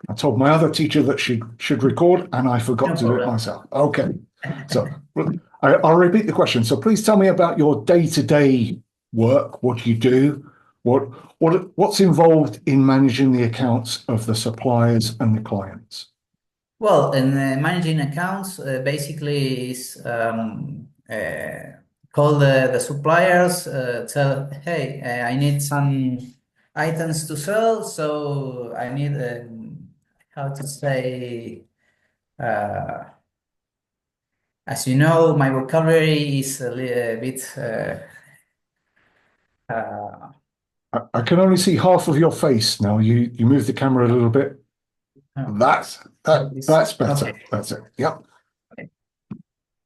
I told my other teacher that she should record, and I forgot No to do it problem. myself. Okay, so I'll repeat the question. So please tell me about your day-to-day work. What do you do? What's involved in managing the accounts of the suppliers and the clients? Well, in managing accounts, basically is call the suppliers, tell, hey, I need some items to sell, so I need, how to say, uh, as you know, my vocabulary is a bit, uh, I can only see half of your face now. You move the camera a little bit. like this. That's better. Okay. That's it. Yep.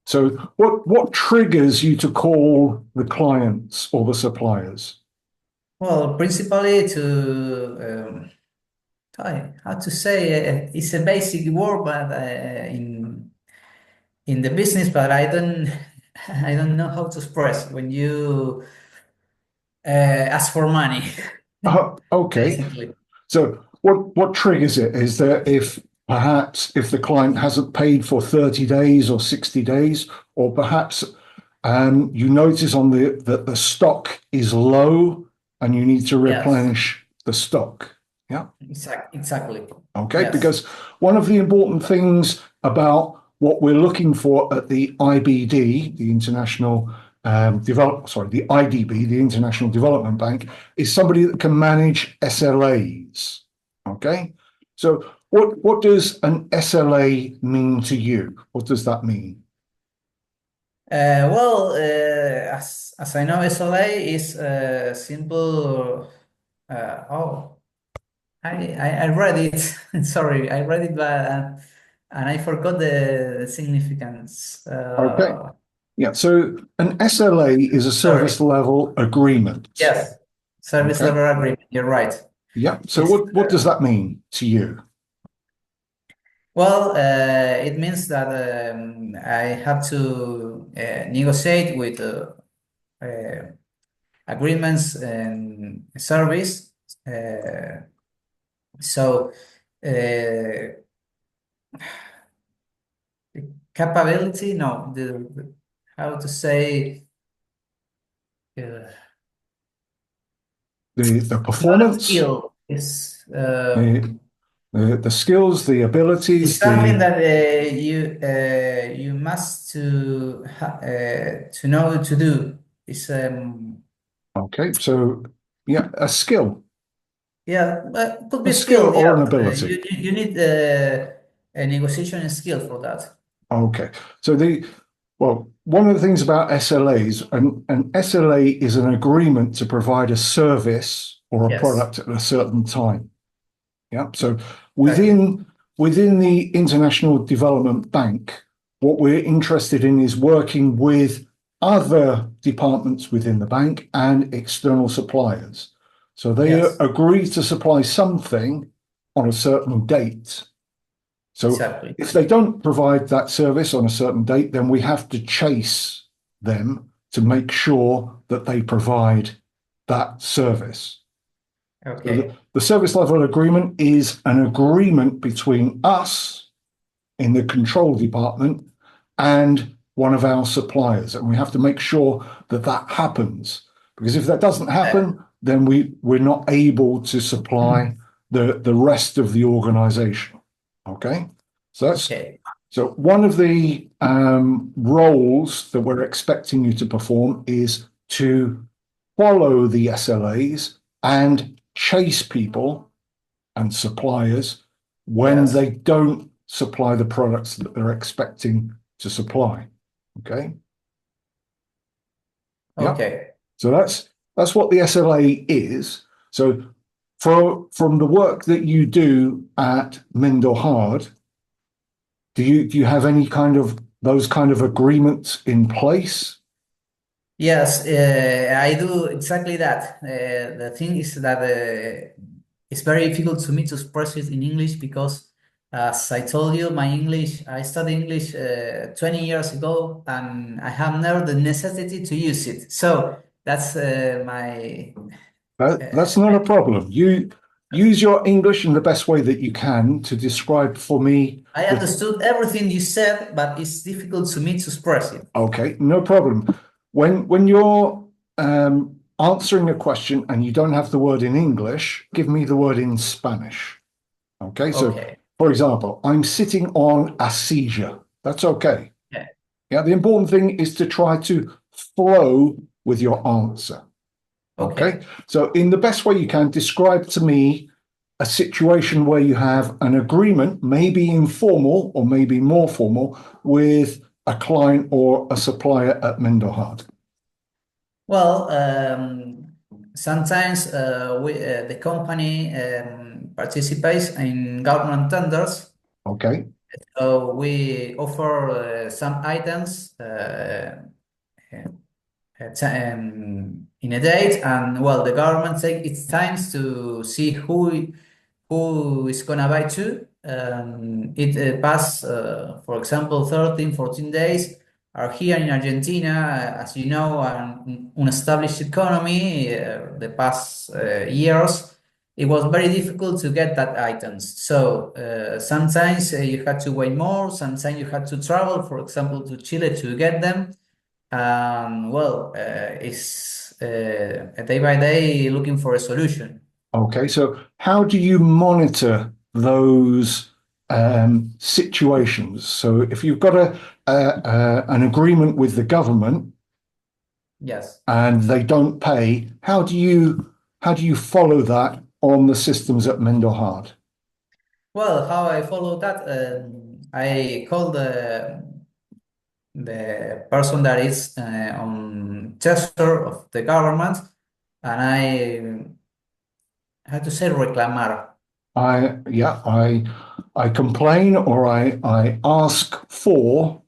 So what triggers you to call the clients or the suppliers? Well, principally to how to say it's a basic word, but in the business, but I don't I don't know how to express when you ask for money, Okay. basically. So what triggers it? Is there if perhaps if the client hasn't paid for 30 days or 60 days, or perhaps you notice on that the stock is low and you need to Yes, replenish the stock. Yeah. exactly. Okay, Yes, because one of the important things about what we're looking for at the IBD, the International the IDB, the International Development Bank, is somebody that can manage SLAs. Okay, so what does an SLA mean to you? What does that mean? well, as I know, SLA is simple. Oh, I read it. Sorry, I read it, but and I forgot the significance. Okay, yeah. So an SLA is a Sorry. service level agreement. Yes, service Okay, level agreement. You're right. yeah. So It's what does that mean to you? well, it means that I have to negotiate with uh, agreements and service. Uh, so the capability, no, how to say. Uh, The it's not a performance, skill. It's the, the skills, the it's abilities, something the that you must to know to do. It's okay. So yeah, yeah, could a be skill skill. or an Yeah, ability. you need a negotiation skill for that. Okay. So one of the things about SLAs, an SLA is an agreement to provide a service or a Yes, product at a certain time. Yeah. So exactly. within the International Development Bank, what we're interested in is working with other departments within the bank and external suppliers. So they Yes, agree to supply something on a certain date. So exactly. if they don't provide that service on a certain date, then we have to chase them to make sure that they provide that service. So Okay. the service level agreement is an agreement between us in the control department and one of our suppliers. And we have to make sure that that happens. Because if that doesn't Uh, happen, then we're not able to supply the rest of the organization. Okay. So that's okay. so one of the roles that we're expecting you to perform is to follow the SLAs and chase people and suppliers when Yes. they don't supply the products that they're expecting to supply. Okay. Yep. Okay. So that's what the SLA is. So from the work that you do at Mendel Hard, do you have any kind of those kind of agreements in place? Yes, I do exactly that. The thing is that it's very difficult to me to express it in English because, as I told you, I studied English 20 years ago and I have never the necessity to use it. So that's my, That's not a problem. use your English in the best way that you can to describe for me. I understood everything you said, but it's difficult to me to express it. Okay, no problem. When you're answering a question and you don't have the word in English, give me the word in Spanish. Okay, so Okay. for example, I'm sitting on a seizure. That's okay. Yeah. Yeah, the important thing is to try to flow with your answer. Okay, so in the best way you can, describe to me a situation where you have an agreement, maybe informal or maybe more formal, with a client or a supplier at Mendohard. Well, sometimes the company participates in government tenders. Okay, So we offer some items in a date, and well, the government take its time to see who is gonna buy to. It pass, for example, 13, 14 days. Are here in Argentina, as you know, an established economy. The past years, it was very difficult to get that items. So sometimes you had to wait more. Sometimes you had to travel, for example, to Chile to get them. Well, it's day by day looking for a solution. okay. So how do you monitor those situations? So if you've got an agreement with the government Yes. and they don't pay, how do you follow that on the systems at Mendohard? Well, how I follow that, I call the person that is on gesture of the government, and I had to say reclamar. I complain or I ask for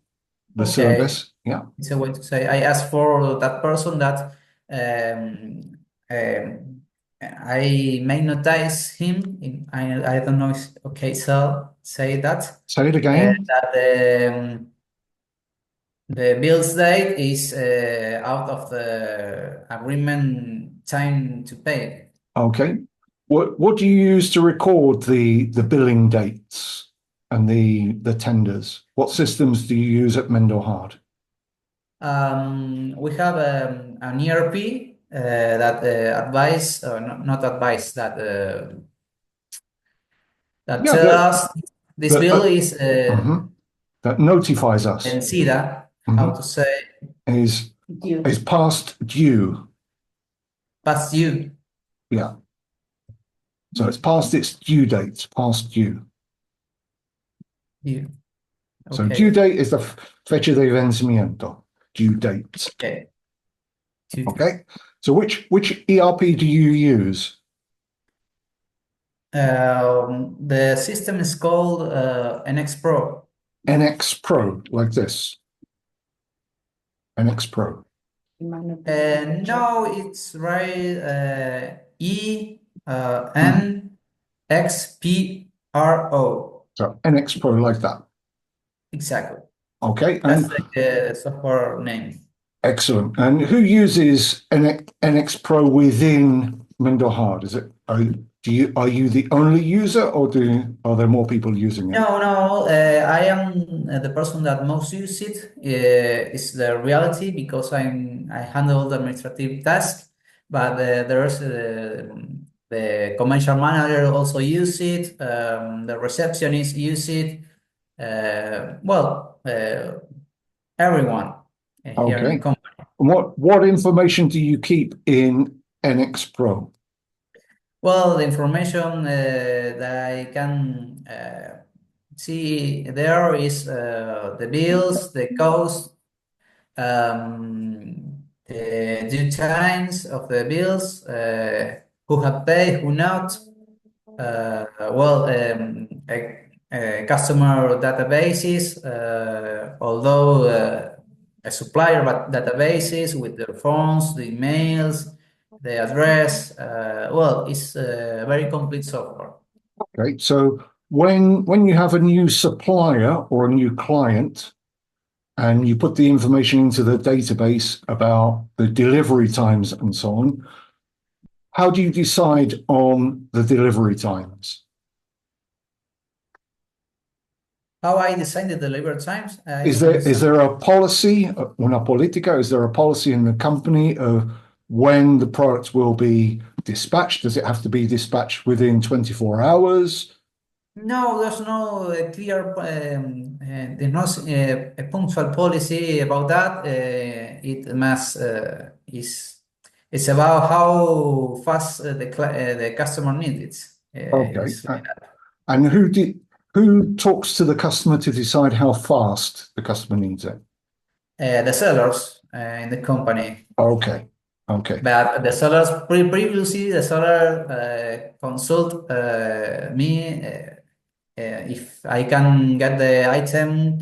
the Okay, service. Yeah. it's a way to say I ask for that person that um, um, I may notice him. I don't know. Okay, so say that Say it again. that the bill's date is out of the agreement time to pay. Okay. What do you use to record the billing dates and the tenders? What systems do you use at Mendohard? We have an ERP that advise, not advise, that Yeah, tell us this the bill is mhm, that notifies us. vencida, how Mhm. to say, Is due, is past due. past due. Yeah. So it's past its due date, past due. Due. So due Okay, date is the fecha de vencimiento, due date. okay. Due. Okay. So which ERP do you use? The system is called NX Pro. NX Pro, like this. NX Pro. No, it's right. N X P R O. So NX Pro like that. Exactly. Okay. That's And the software name. excellent. And who uses NX Pro within Mendohard? Are you the only user or are there more people using it? No, I am the person that most use it. It's the reality because I handle the administrative tasks, but there's the commercial manager also use it. The receptionist use it. Well, everyone here in the Okay. company. And what information do you keep in NX Pro? Well, the information that I can see there is the bills, the cost, the due times of the bills, who have paid, who not. Well, customer databases, although a supplier but databases with their phones, the emails, the address. Well, it's a very complete software. Okay. So when you have a new supplier or a new client and you put the information into the database about the delivery times and so on, how do you decide on the delivery times? How I design the delivery times? I Is don't there is understand. there a policy, una política? Is there a policy in the company of when the product will be dispatched? Does it have to be dispatched within 24 hours? No, there's no clear, there's no a punctual policy about that. It must is it's about how fast the customer needs it. Okay. It's like that. And who talks to the customer to decide how fast the customer needs it? The sellers in the company. Okay. Okay. But the sellers previously the seller consult me if I can get the item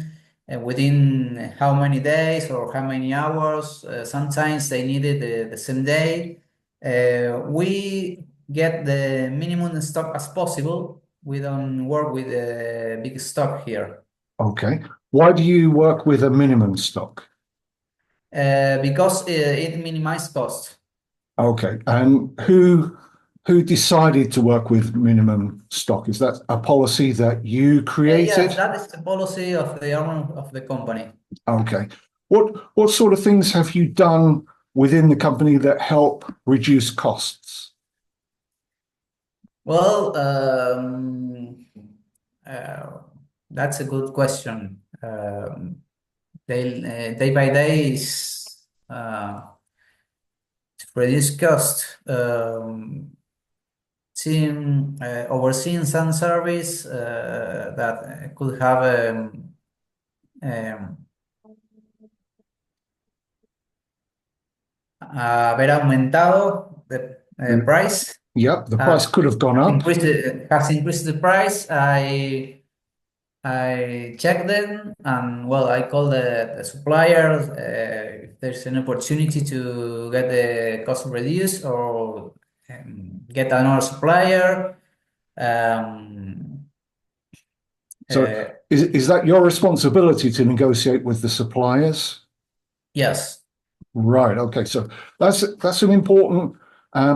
within how many days or how many hours. Sometimes they need it the same day. We get the minimum stock as possible. We don't work with a big stock here Okay. Why do you work with a minimum stock? because it minimizes cost. Okay. And who decided to work with minimum stock? Is that a policy that you Yes, created? that is the policy of the owner of the company. Okay. What sort of things have you done within the company that help reduce costs? Well, uh, that's a good question. Day by day is to reduce cost. Overseeing some service that could have um, haber aumentado the Mm, price. Yep, the Uh, price could have gone up. has increased the price. I check them and well, I call the suppliers if there's an opportunity to get the cost reduced or get another supplier. Um, So uh, is that your responsibility to negotiate with the suppliers? yes, Right. Okay. So that's an important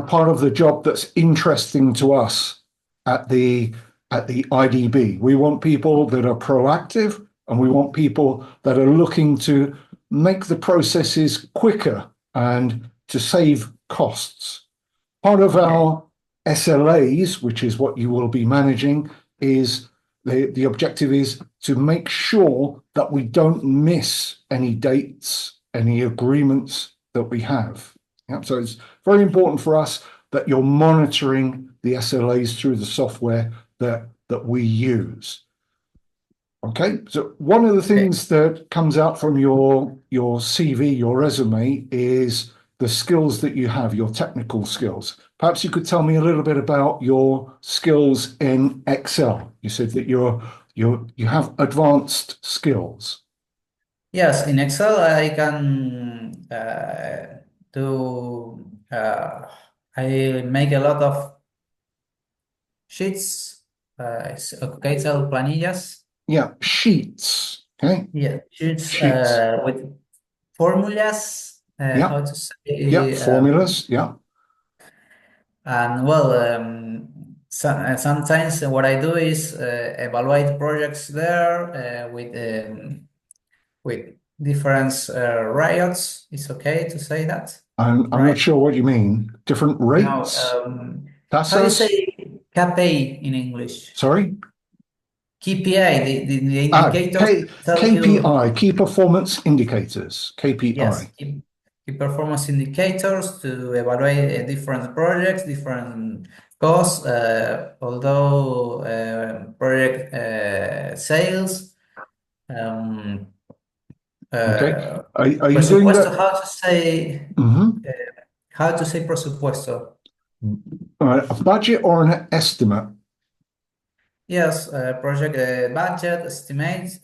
part of the job that's interesting to us at the IDB. We want people that are proactive, and we want people that are looking to make the processes quicker and to save costs. Part of okay, our SLAs, which is what you will be managing, is the objective is to make sure that we don't miss any dates, any agreements that we have. Yeah, so it's very important for us that you're monitoring the SLAs through the software that we use. Okay, so one of the okay. things that comes out from your CV, your resume, is the skills that you have, your technical skills. Perhaps you could tell me a little bit about your skills in Excel. You said that you have advanced skills. Yes, in Excel I can do. I make a lot of sheets, Excel planillas. Yeah, sheets. Okay, Yeah, sheets sheets. with formulas, Yeah, how to yeah, say, formulas. Yeah, and well, sometimes what I do is evaluate projects there with different riots. It's okay to say that, I'm not right? sure what you mean. Different No, rates, how do you tasas. say KPI in English? Sorry. KPI, the Ah, indicators tell you. KPI, key performance indicators, Yes, KPI. key performance indicators to evaluate different projects, different costs, although project sales, um, Okay. uh, Are you doing presupuesto, that? uh, how to say presupuesto? A budget or an estimate? Yes, project budget, estimate,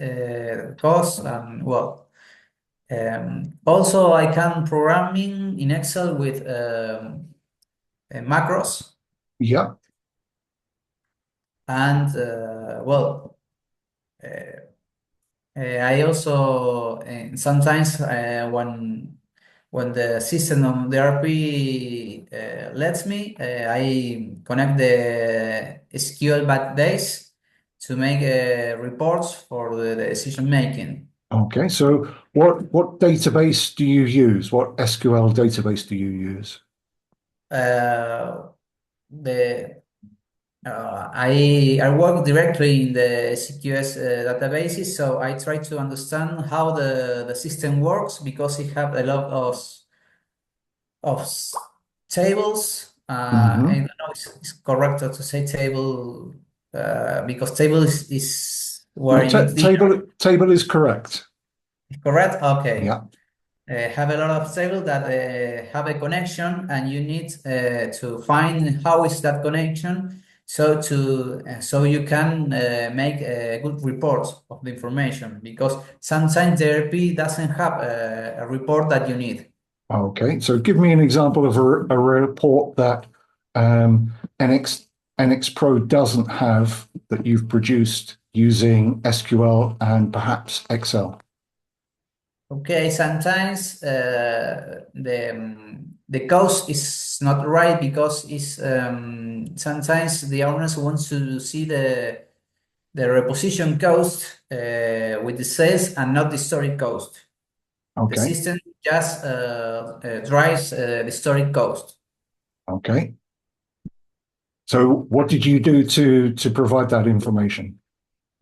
cost, and well. Also, I can programming in Excel with macros Yeah. and well, I also sometimes when when the system of the RP lets me, I connect the SQL database to make reports for the decision making. Okay, so what database do you use? What SQL database do you use? The I work directly in the CQS databases, so I try to understand how the system works because it have a lot of tables. I don't know if it's correct to say table because table is where No, you need table is correct. correct. Okay. Yeah. Have a lot of tables that have a connection, and you need to find how is that connection, so you can make a good report of the information because sometimes the RP doesn't have a report that you need. Okay, so give me an example of a report that NX Pro doesn't have that you've produced using SQL and perhaps Excel. Okay, sometimes the cost is not right because it's sometimes the owners want to see the reposition cost with the sales and not the storage cost. The Okay, system just drives the storage cost. okay. So what did you do to provide that information?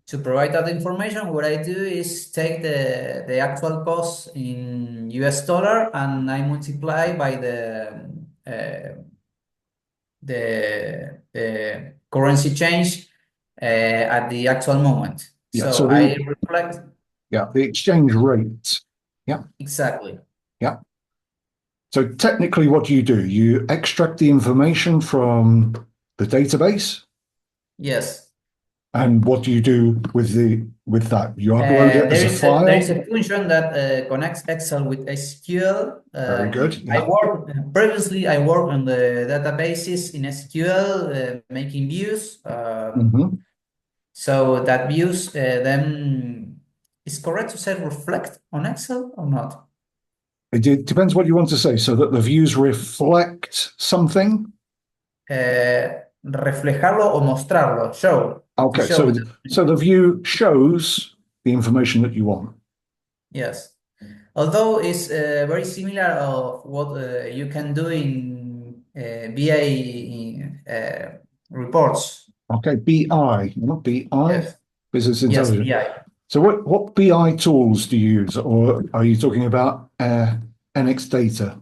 To provide that information, what I do is take the actual cost in US dollar and I multiply by the currency change at the actual moment. Yeah, So I reflect the exchange rate. Yeah, exactly. yeah. So technically what do? You extract the information from the database, Yes. and what do you do with that? You upload it as a There file. is a function that connects Excel with SQL. Very good. I Yeah. work previously. I worked on the databases in SQL, making views. Mhm. So that views then is correct to say reflect on Excel or not? Depends what you want to say, so that the views reflect something. Reflejarlo o mostrarlo, show, to Okay, show. so the view shows the information that you want. Yes. Although it's very similar of what you can do in BI reports. Okay, BI, not BI, Yes. business Yes, intelligence. BI. So what BI tools do you use, or are you talking about NX data?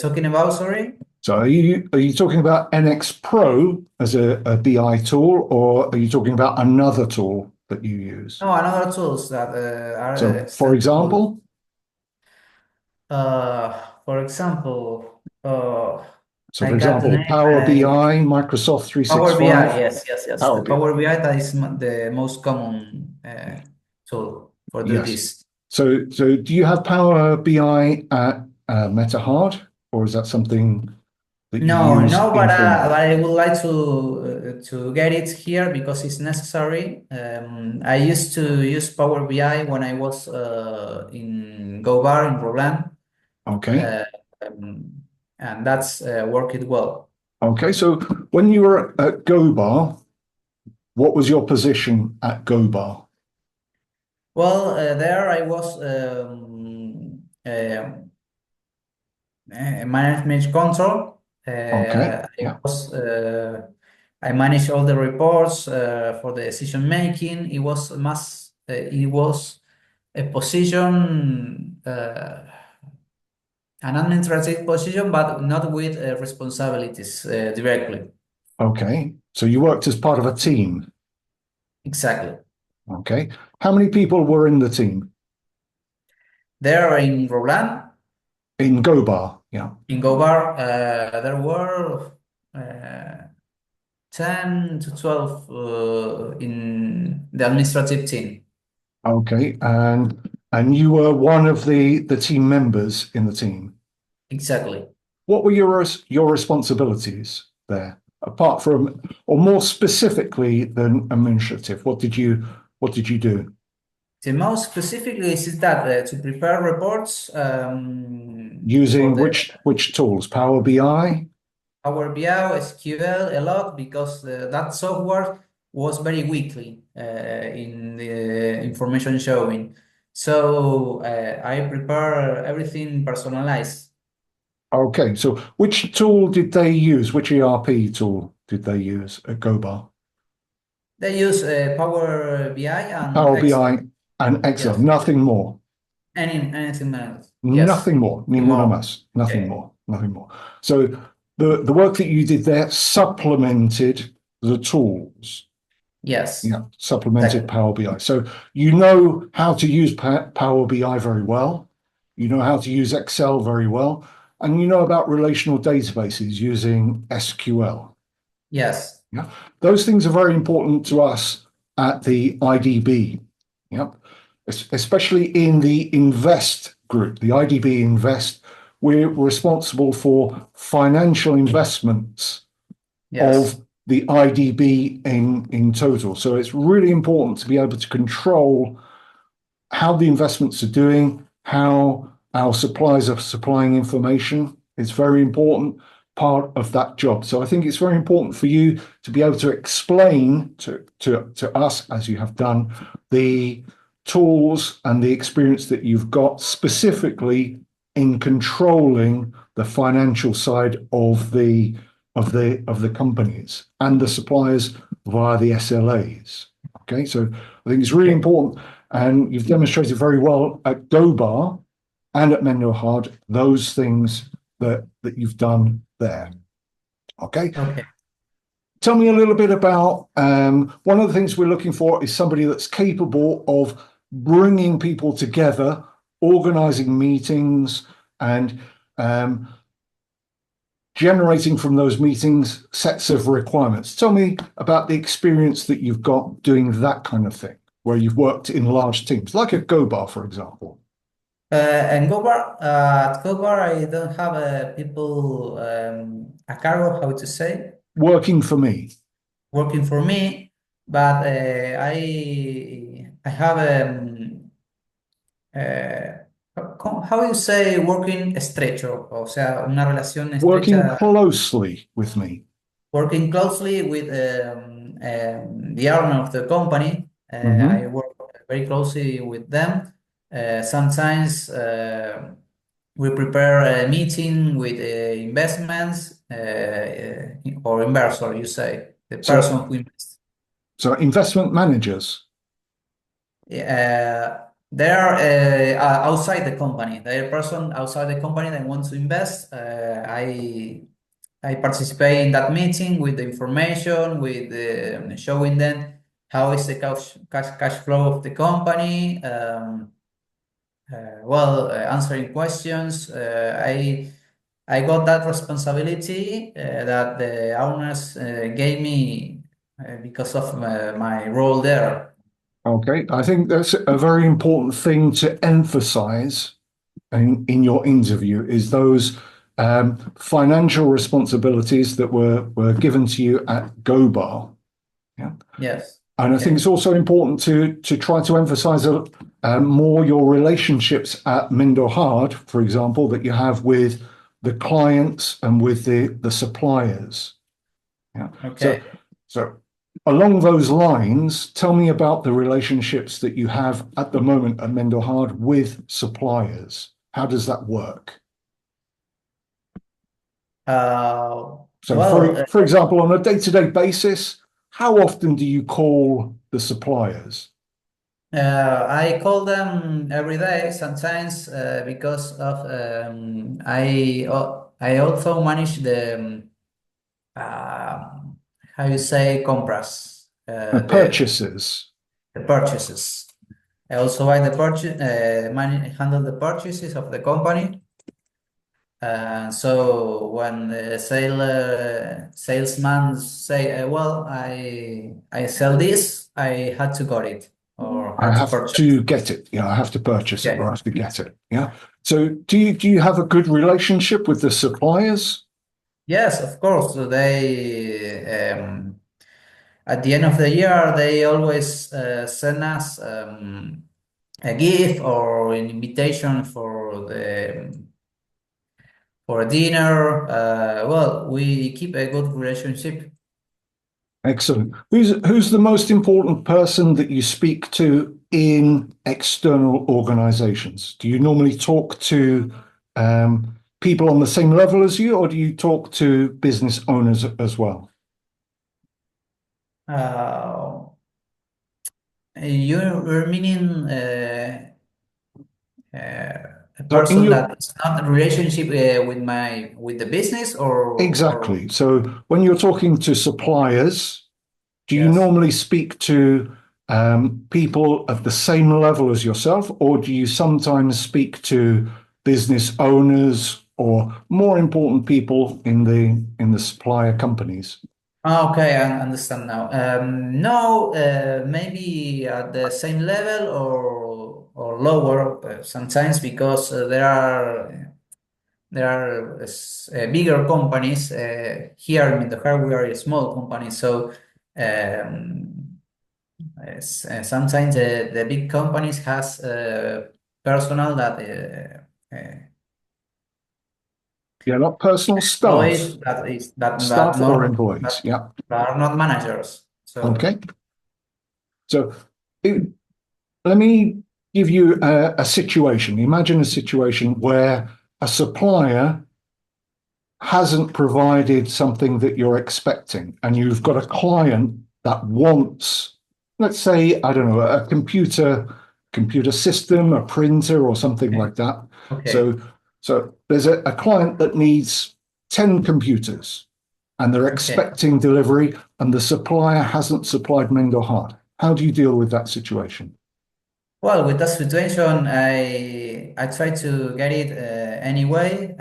Talking about, sorry? So are you talking about NX Pro as a BI tool, or are you talking about another tool that you use? No, another tools that are So, for example, for example, for I got the example, name. Power BI, Microsoft Power BI, 365, yes, yes, yes. The Power BI. Power BI that is the most common tool for do Yes. this. So do you have Power BI at Meta Hard, or is that something that you No, use no, informally? but I would like to get it here because it's necessary. I used to use Power BI when I was in GoBar in Roland, Okay. uh, um, and that's worked well. Okay. So when you were at GoBar, what was your position at GoBar? Well, there I was management control. Okay. Yeah. I managed all the reports for the decision making. It was a position, an administrative position, but not with responsibilities directly. Okay. So you worked as part of a team. Exactly. Okay. How many people were in the team? There in Roland, In GoBar. Yeah. in GoBar, there were 10 to 12 in the administrative team. Okay. And you were one of the team members in the team. Exactly. What were your responsibilities there, apart from, or more specifically than administrative? What did you do? The most specifically is that to prepare reports for Using the which tools? Power BI? Power BI, SQL a lot because that software was very weakly in the information showing. So I prepare everything personalized. Okay, so which tool did they use? Which ERP tool did they use at GoBar? They use Power BI and Power Excel. BI and Excel, Yes. nothing more. Anything else? Yes. Nothing more. Ninguna More. más. Nothing Okay. more. Nothing more. So the work that you did there supplemented the tools. Yes. Yeah, supplemented Exactly. Power BI. So you know how to use Power BI very well. You know how to use Excel very well. And you know about relational databases using SQL. Yes. Yeah, those things are very important to us at the IDB. Yeah, especially in the Invest group, the IDB Invest, we're responsible for financial investments Yes. of the IDB in total. So it's really important to be able to control how the investments are doing, how our suppliers are supplying information. It's very important part of that job. So I think it's very important for you to be able to explain to us, as you have done, the tools and the experience that you've got specifically in controlling the financial side of the companies and the suppliers via the SLAs. Okay, so I think it's really Okay. important, and you've demonstrated very well at GoBar and at Mendo Hard those things that you've done there. Okay, Okay. tell me a little bit about one of the things we're looking for is somebody that's capable of bringing people together, organizing meetings, and um, generating from those meetings sets of requirements. Tell me about the experience that you've got doing that kind of thing, where you've worked in large teams, like at GoBar, for example. And at GoBar, I don't have people a cargo, how to say, Working for me. working for me, but I have uh, how you say working estrecho, o sea, una relación Working estrecha, closely with me. working closely with the owner of the company. I Mhm. work very closely with them. Sometimes we prepare a meeting with investments or investor, you say, the person So, who invests. so investment managers. They are outside the company. They are a person outside the company that wants to invest. I participate in that meeting with the information, with showing them how is the cash flow of the company. Answering questions. I got that responsibility that the owners gave me because of my role there. Okay, I think that's a very important thing to emphasize in your interview is those financial responsibilities that were given to you at GoBar. Yeah. Yes. And I think it's Okay. also important to try to emphasize more your relationships at Mindo Hard, for example, that you have with the clients and with the suppliers. Yeah. So, Okay. so along those lines, tell me about the relationships that you have at the moment at Mendo Hard with suppliers. How does that work? Uh, So, well, for example, on a day-to-day basis, how often do you call the suppliers? I call them every day sometimes because of I also manage the uh, how you say compras Purchases. the purchases. I also buy the purchase handle the purchases of the company. So when the salesman say, "Well, I sell this," I had to got it or I had to have purchase. to get it. Yeah, I have to purchase it or I Okay. have to get it. Yeah. So do you have a good relationship with the suppliers? Yes, of course. So at the end of the year, they always send us. a gift or an invitation for a dinner. Well, we keep a good relationship. Excellent. Who's the most important person that you speak to in external organizations? Do you normally talk to people on the same level as you, or do you talk to business owners as well? Uh, you're meaning a So in person your that is not a relationship with the business or exactly. So when you're talking to suppliers, do you yes. normally speak to people at the same level as yourself, or do you sometimes speak to business owners or more important people in the supplier companies? Ah, okay, I understand now. No, maybe at the same level or lower sometimes because there are bigger companies here in the we are a small company, so sometimes the big companies has personnel that Yeah, not personal staff, employees that is that staff or not employees. that, Yeah. that are not managers. So Okay. So it, let me give you a situation. Imagine a situation where a supplier hasn't provided something that you're expecting, and you've got a client that wants, let's say, I don't know, a computer system, a printer, or something okay, like that. okay, So there's a client that needs 10 computers, and they're okay. expecting delivery, and the supplier hasn't supplied Mend or Hard. How do you deal with that situation? Well, with that situation, I try to get it anyway.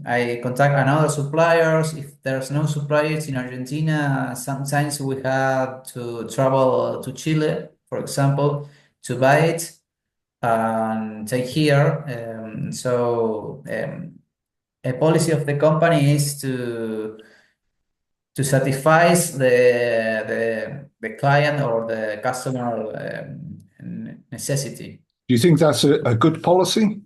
I contact another suppliers. If there's no suppliers in Argentina, sometimes we have to travel to Chile, for example, to buy it and take here. A policy of the company is to satisfy the client or the customer necessity. Do you think that's a good policy?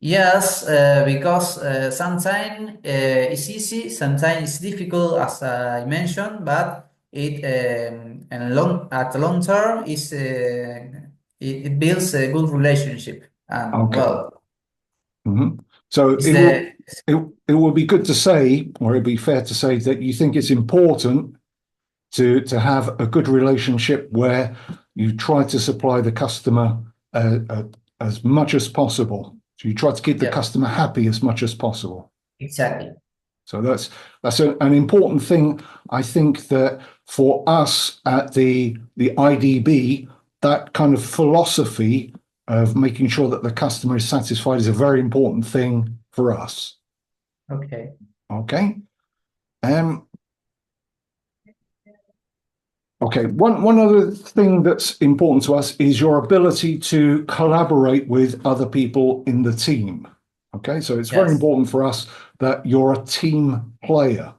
Yes, because sometimes it's easy, sometimes it's difficult, as I mentioned, but at the long term it builds a good relationship. And Okay. well, Mhm. So it's the it, it will be good to say, or it'd be fair to say that you think it's important to have a good relationship where you try to supply the customer as much as possible. So you try to keep the yeah, customer happy as much as possible. exactly. So that's an important thing. I think that for us at the IDB, that kind of philosophy of making sure that the customer is satisfied is a very important thing for us. Okay. Okay. Um, okay. One other thing that's important to us is your ability to collaborate with other people in the team. Okay. So it's very Yes. important for us that you're a team player.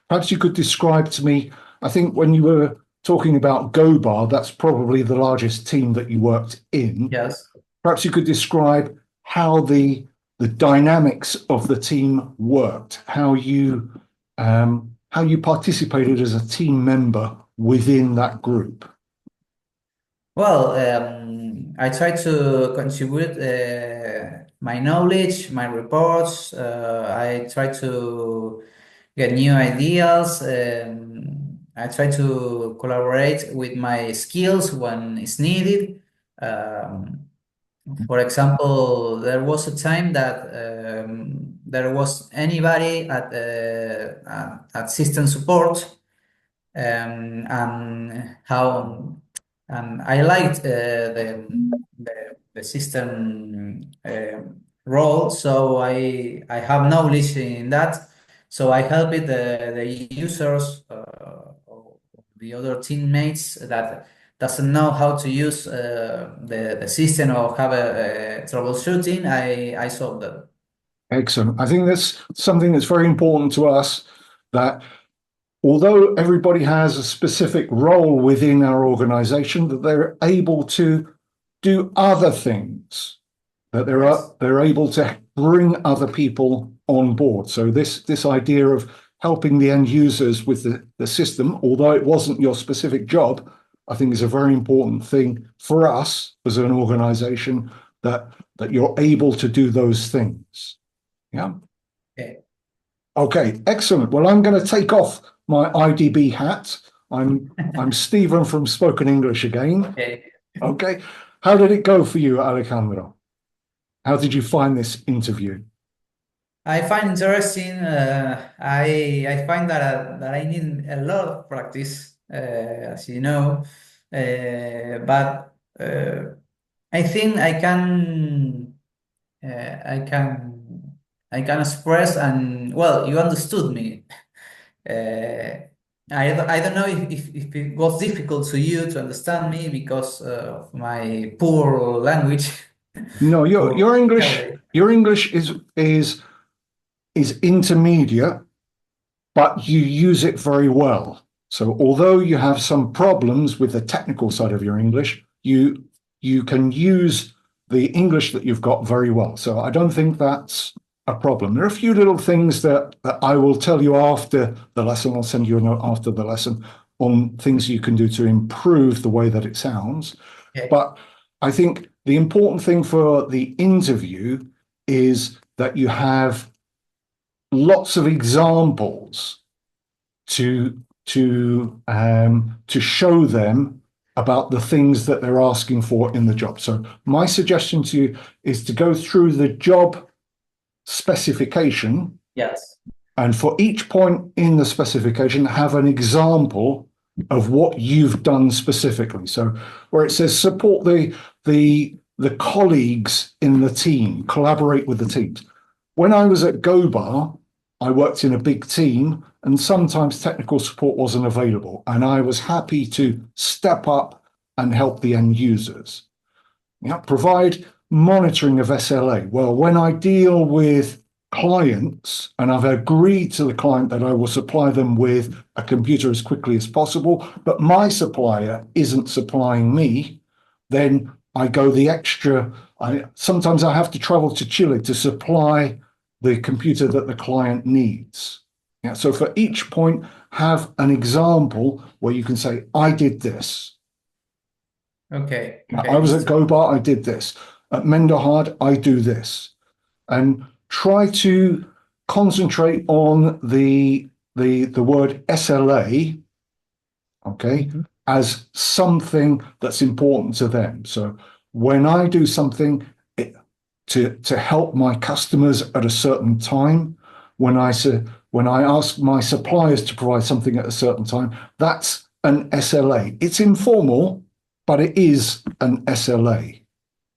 Perhaps you could describe to me, I think when you were talking about Go Bar, that's probably the largest team that you worked in. Yes. Perhaps you could describe how the dynamics of the team worked, how you participated as a team member within that group. Well, I try to contribute my knowledge, my reports. I try to get new ideas. I try to collaborate with my skills when it's needed. Um, for example, there was a time that there was anybody at system support and how and I liked the system role, so I have knowledge in that. So I helped the users or the other teammates that doesn't know how to use the system or have a troubleshooting. I solved that. Excellent. I think that's something that's very important to us, that although everybody has a specific role within our organization, that they're able to do other things, that Yes. they're able to bring other people on board. So this idea of helping the end users with the system, although it wasn't your specific job, I think is a very important thing for us as an organization, that you're able to do those things. Yeah. Okay. Okay, excellent. Well, I'm going to take off my IDB hat. I'm Stephen from Spoken English again. Okay. Okay. How did it go for you, Alejandro? How did you find this interview? I find interesting. I find that I need a lot of practice, as you know, but I think I can I can express, and well, you understood me. Uh, I don't know if it was difficult to you to understand me because of my poor language, No, poor vocabulary. your English is intermediate, but you use it very well. So although you have some problems with the technical side of your English, you can use the English that you've got very well. So I don't think that's a problem. There are a few little things that I will tell you after the lesson. I'll send you a note after the lesson on things you can do to improve the way that it sounds. Okay. But I think the important thing for the interview is that you have lots of examples to show them about the things that they're asking for in the job. So my suggestion to you is to go through the job specification, Yes. and for each point in the specification, have an example of what you've done specifically. So where it says support the colleagues in the team, collaborate with the teams. When I was at GoBar, I worked in a big team, and sometimes technical support wasn't available, and I was happy to step up and help the end users. Yeah, provide monitoring of SLA. Well, when I deal with clients and I've agreed to the client that I will supply them with a computer as quickly as possible, but my supplier isn't supplying me, then I go the extra. Sometimes I have to travel to Chile to supply the computer that the client needs. Yeah, so for each point, have an example where you can say, I did this. Okay. I Okay. was at Listo. GoBar, I did this. At Mendohard, I do this. And try to concentrate on the word SLA, okay, Mhm. as something that's important to them. So when I do something to help my customers at a certain time, when I ask my suppliers to provide something at a certain time, that's an SLA. It's informal, but it is an SLA.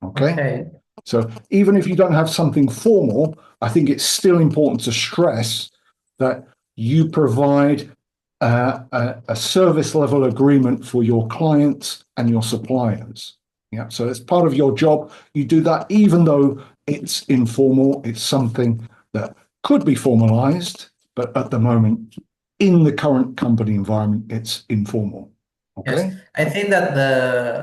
Okay. Okay. So even if you don't have something formal, I think it's still important to stress that you provide a service level agreement for your clients and your suppliers. Yeah, so it's part of your job. You do that even though it's informal. It's something that could be formalized, but at the moment, in the current company environment, it's informal. Yes. Okay. I think that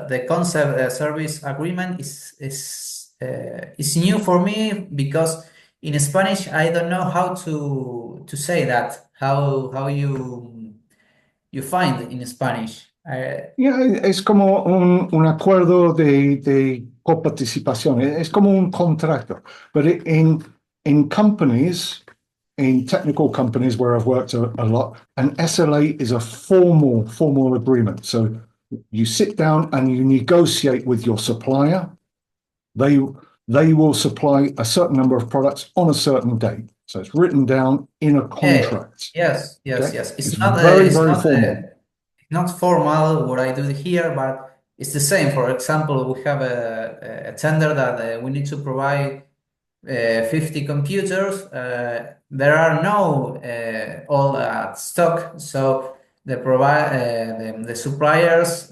the concept service agreement is new for me because in Spanish I don't know how to say that. How you find in Spanish. Yeah, es como un acuerdo de coparticipación. Es como un contrato. But in companies, in technical companies where I've worked a lot, an SLA is a formal agreement. So you sit down and you negotiate with your supplier. They they will supply a certain number of products on a certain date. So it's written down in a contract. Yes, yes, Okay, yes. it's very, very formal. Not formal what I do here, but it's the same. For example, we have a tender that we need to provide 50 computers. There are no all at stock, so the suppliers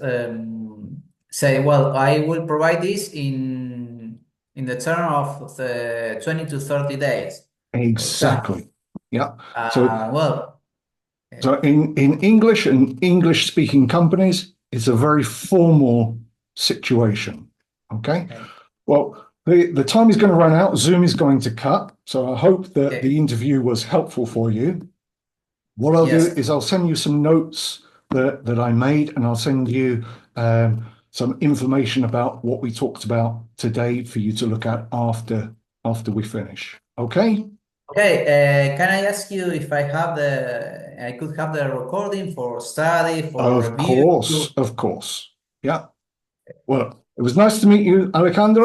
say, well, I will provide this in the term of the 20 to 30 days, for example. Exactly. Yeah. So Well, So in English and English speaking companies, it's a very formal situation. Okay. Okay. Well, the time is going to run out. Zoom is going to cut. So I hope that Okay. the interview was helpful for you. What I'll do Yes. is I'll send you some notes that I made, and I'll send you some information about what we talked about today for you to look at after we finish. Okay? Okay. Can I ask you if I could have the recording for study, for Of review? course, of course. Yeah. Well, it was nice to meet you, Alejandro.